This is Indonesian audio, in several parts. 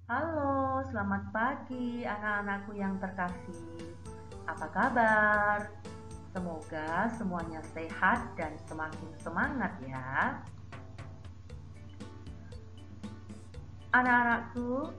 Halo, selamat pagi anak-anakku yang terkasih. Apa kabar? Semoga semuanya sehat dan semakin semangat ya. Anak-anakku,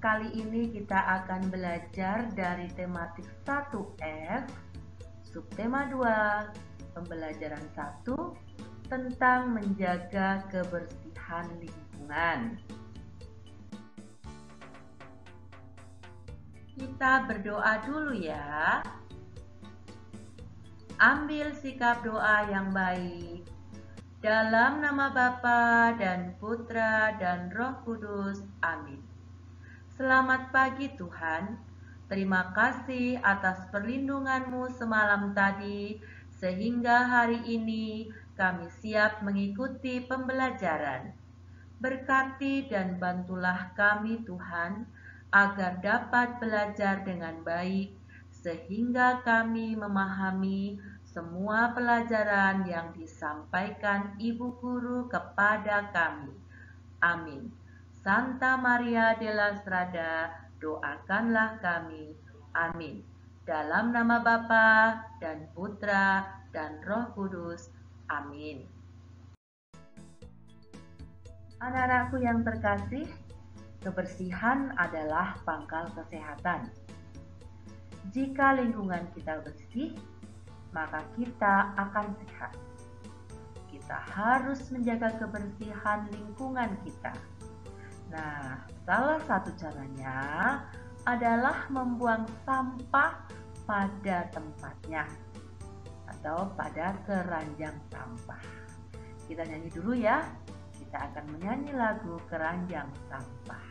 kali ini kita akan belajar dari tematik 1F, subtema 2, pembelajaran 1 tentang menjaga kebersihan lingkungan. Kita berdoa dulu ya. Ambil sikap doa yang baik. Dalam nama Bapa dan Putra dan Roh Kudus. Amin. Selamat pagi Tuhan. Terima kasih atas perlindungan-Mu semalam tadi, sehingga hari ini kami siap mengikuti pembelajaran. Berkati dan bantulah kami Tuhan, agar dapat belajar dengan baik, sehingga kami memahami semua pelajaran yang disampaikan Ibu Guru kepada kami. Amin. Santa Maria della Strada, doakanlah kami. Amin. Dalam nama Bapa dan Putra dan Roh Kudus. Amin. Anak-anakku yang terkasih, kebersihan adalah pangkal kesehatan. Jika lingkungan kita bersih, maka kita akan sehat. Kita harus menjaga kebersihan lingkungan kita. Nah, salah satu caranya adalah membuang sampah pada tempatnya atau pada keranjang sampah. Kita nyanyi dulu ya. Kita akan menyanyi lagu Keranjang Sampah.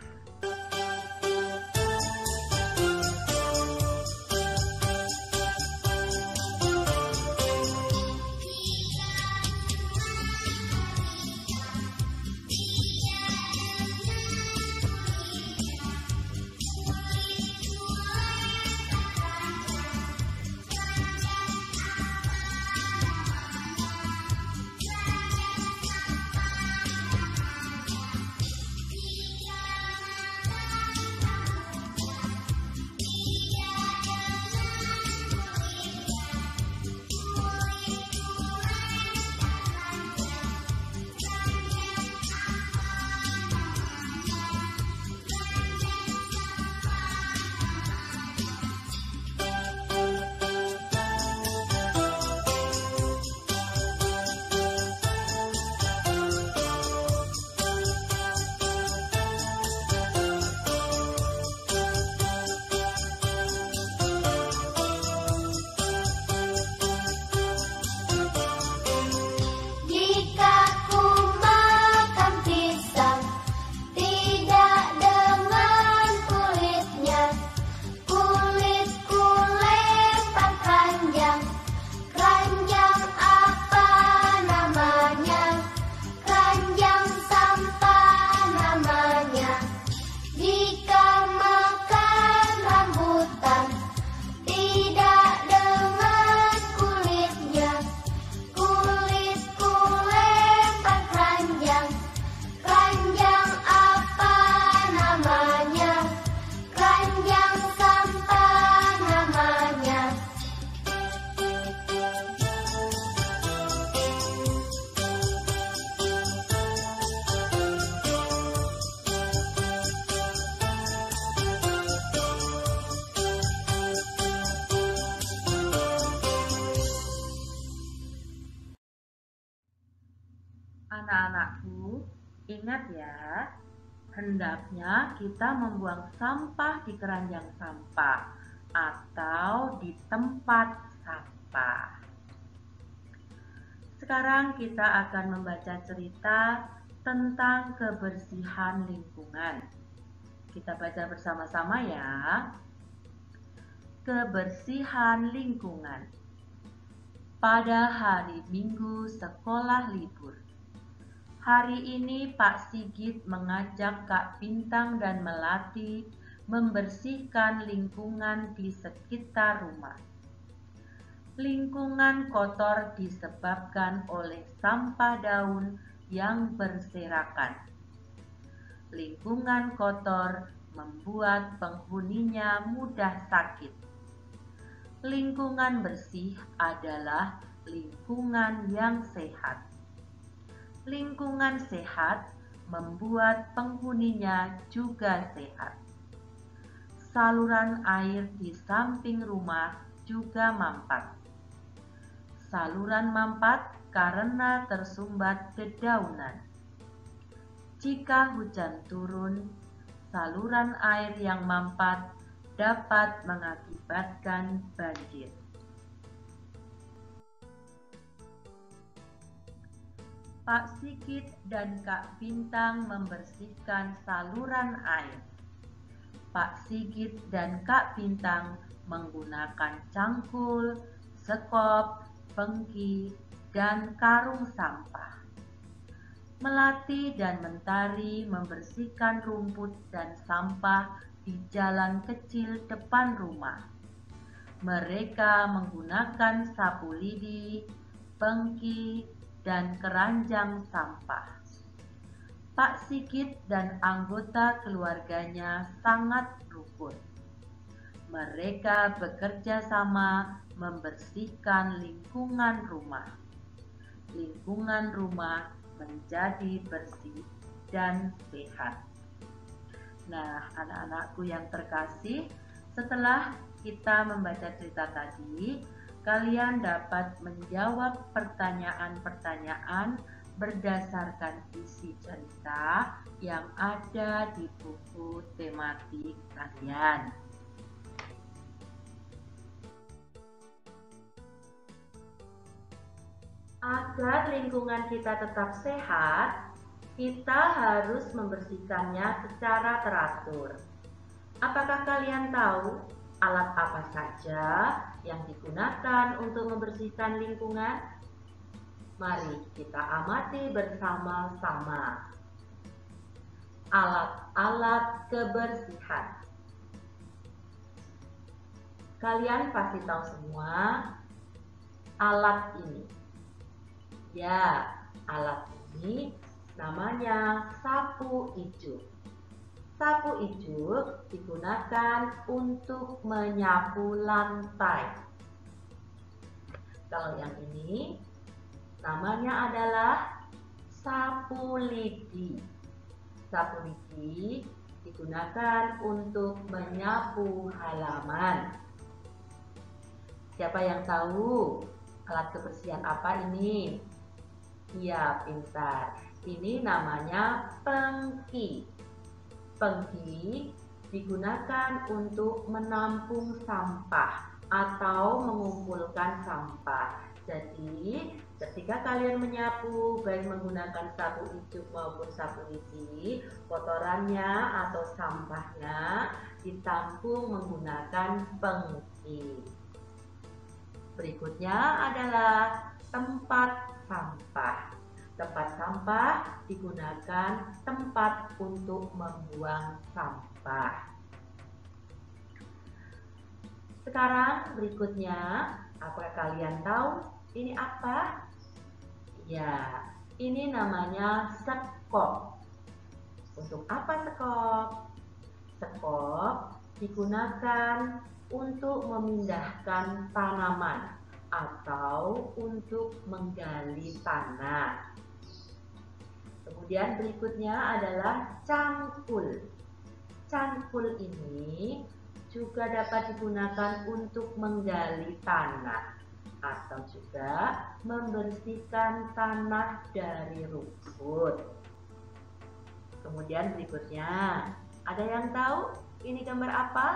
Anak-anakku, ingat ya, hendaknya kita membuang sampah di keranjang sampah atau di tempat sampah. Sekarang kita akan membaca cerita tentang kebersihan lingkungan. Kita baca bersama-sama ya. Kebersihan lingkungan. Pada hari Minggu sekolah libur. Hari ini Pak Sigit mengajak Kak Bintang dan Melati membersihkan lingkungan di sekitar rumah. Lingkungan kotor disebabkan oleh sampah daun yang berserakan. Lingkungan kotor membuat penghuninya mudah sakit. Lingkungan bersih adalah lingkungan yang sehat. Lingkungan sehat membuat penghuninya juga sehat. Saluran air di samping rumah juga mampat. Saluran mampat karena tersumbat dedaunan. Jika hujan turun, saluran air yang mampat dapat mengakibatkan banjir. Pak Sigit dan Kak Bintang membersihkan saluran air. Pak Sigit dan Kak Bintang menggunakan cangkul, sekop, pengki, dan karung sampah. Melati dan Mentari membersihkan rumput dan sampah di jalan kecil depan rumah. Mereka menggunakan sapu lidi, pengki, dan keranjang sampah. Pak Sigit dan anggota keluarganya sangat rukun. Mereka bekerja sama membersihkan lingkungan rumah. Lingkungan rumah menjadi bersih dan sehat. Nah, anak-anakku yang terkasih, setelah kita membaca cerita tadi, kalian dapat menjawab pertanyaan-pertanyaan berdasarkan isi cerita yang ada di buku tematik kalian. Agar lingkungan kita tetap sehat, kita harus membersihkannya secara teratur. Apakah kalian tahu alat apa saja yang digunakan untuk membersihkan lingkungan? Mari kita amati bersama-sama. Alat-alat kebersihan. Kalian pasti tahu semua alat ini. Ya, alat ini namanya sapu ijuk. Sapu ijuk digunakan untuk menyapu lantai. Kalau yang ini namanya adalah sapu lidi. Sapu lidi digunakan untuk menyapu halaman. Siapa yang tahu alat kebersihan apa ini? Ya, pintar. Ini namanya pengki. Pengki digunakan untuk menampung sampah atau mengumpulkan sampah. Jadi, ketika kalian menyapu, baik menggunakan sapu ijuk maupun sapu lidi, kotorannya atau sampahnya ditampung menggunakan pengki. Berikutnya adalah tempat sampah. Tempat sampah digunakan tempat untuk membuang sampah. Sekarang berikutnya, apakah kalian tahu ini apa? Ya, ini namanya sekop. Untuk apa sekop? Sekop digunakan untuk memindahkan tanaman atau untuk menggali tanah. Kemudian berikutnya adalah cangkul. Cangkul ini juga dapat digunakan untuk menggali tanah atau juga membersihkan tanah dari rumput. Kemudian berikutnya, ada yang tahu ini gambar apa?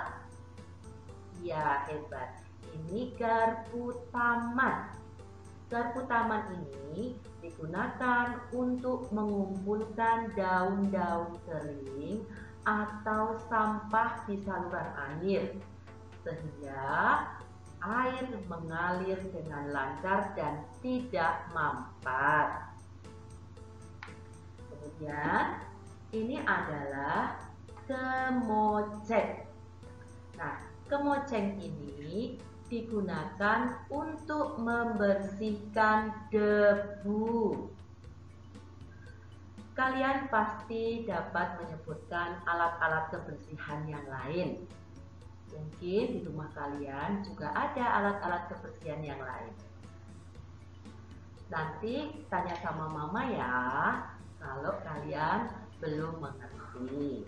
Ya, hebat. Ini garpu taman. Garpu taman ini digunakan untuk mengumpulkan daun-daun kering atau sampah di saluran air, sehingga air mengalir dengan lancar dan tidak mampat. Kemudian ini adalah kemoceng. Nah, kemoceng ini digunakan untuk membersihkan debu. Kalian pasti dapat menyebutkan alat-alat kebersihan yang lain. Mungkin di rumah kalian juga ada alat-alat kebersihan yang lain. Nanti tanya sama mama ya, kalau kalian belum mengerti.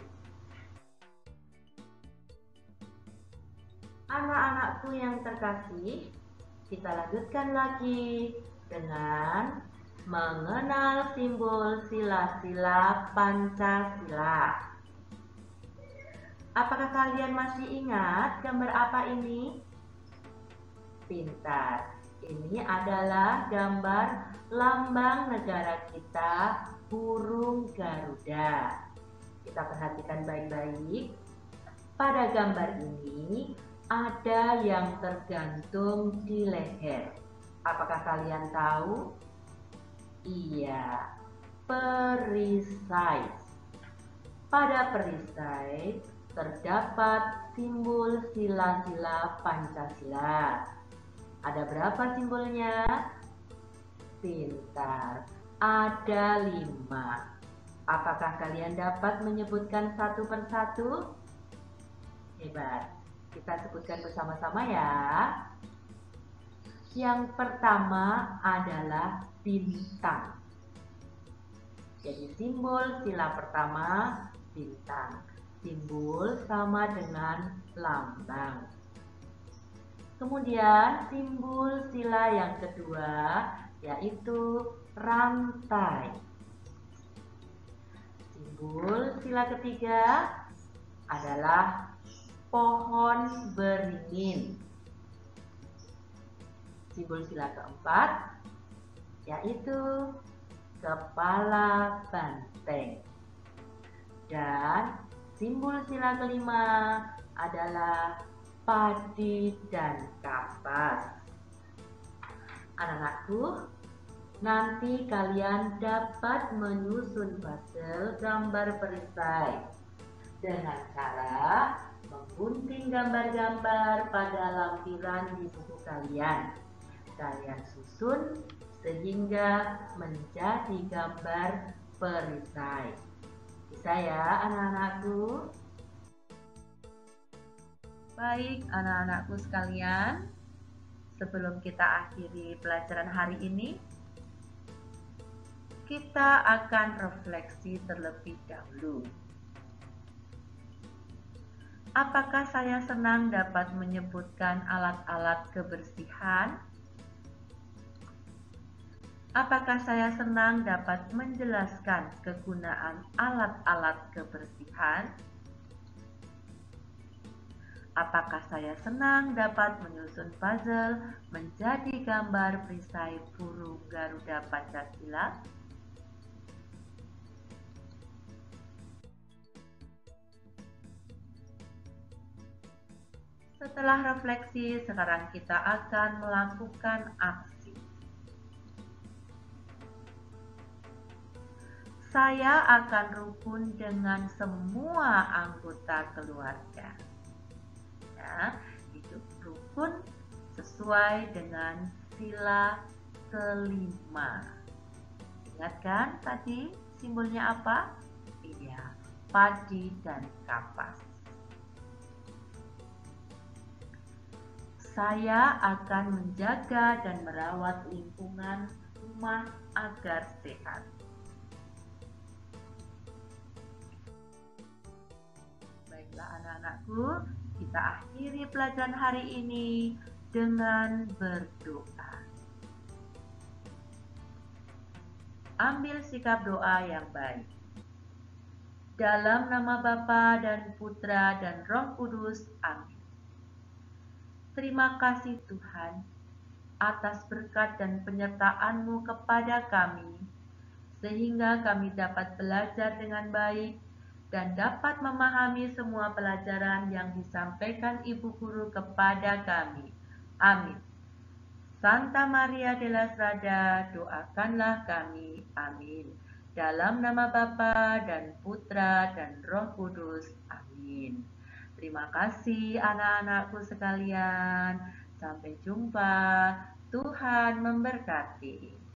Anak-anakku yang terkasih, kita lanjutkan lagi dengan mengenal simbol sila-sila Pancasila. Apakah kalian masih ingat gambar apa ini? Pintar. Ini adalah gambar lambang negara kita, burung Garuda. Kita perhatikan baik-baik. Pada gambar ini ada yang tergantung di leher. Apakah kalian tahu? Iya, perisai. Pada perisai terdapat simbol sila-sila Pancasila. Ada berapa simbolnya? Pintar, ada 5. Apakah kalian dapat menyebutkan satu persatu? Hebat, kita sebutkan bersama-sama ya. Yang pertama adalah bintang. Jadi simbol sila pertama bintang. Simbol sama dengan lambang. Kemudian simbol sila yang kedua yaitu rantai. Simbol sila ketiga adalah pohon beringin. Simbol sila keempat yaitu kepala banteng. Dan simbol sila kelima adalah padi dan kapas. Anak-anakku, nanti kalian dapat menyusun puzzle gambar perisai dengan cara menggunting gambar-gambar pada lampiran di buku kalian. Kalian susun sehingga menjadi gambar perisai. Bisa ya anak-anakku? Baik anak-anakku sekalian, sebelum kita akhiri pelajaran hari ini, kita akan refleksi terlebih dahulu. Apakah saya senang dapat menyebutkan alat-alat kebersihan? Apakah saya senang dapat menjelaskan kegunaan alat-alat kebersihan? Apakah saya senang dapat menyusun puzzle menjadi gambar perisai burung Garuda Pancasila? Setelah refleksi, sekarang kita akan melakukan aksi. Saya akan rukun dengan semua anggota keluarga. Ya, hidup rukun sesuai dengan sila kelima. Ingat kan tadi simbolnya apa? Iya, padi dan kapas. Saya akan menjaga dan merawat lingkungan rumah agar sehat. Baiklah anak-anakku, kita akhiri pelajaran hari ini dengan berdoa. Ambil sikap doa yang baik. Dalam nama Bapa dan Putra dan Roh Kudus, amin. Terima kasih Tuhan atas berkat dan penyertaan-Mu kepada kami, sehingga kami dapat belajar dengan baik dan dapat memahami semua pelajaran yang disampaikan Ibu Guru kepada kami. Amin. Santa Maria de la Strada, doakanlah kami. Amin. Dalam nama Bapa dan Putra dan Roh Kudus. Amin. Terima kasih anak-anakku sekalian. Sampai jumpa. Tuhan memberkati.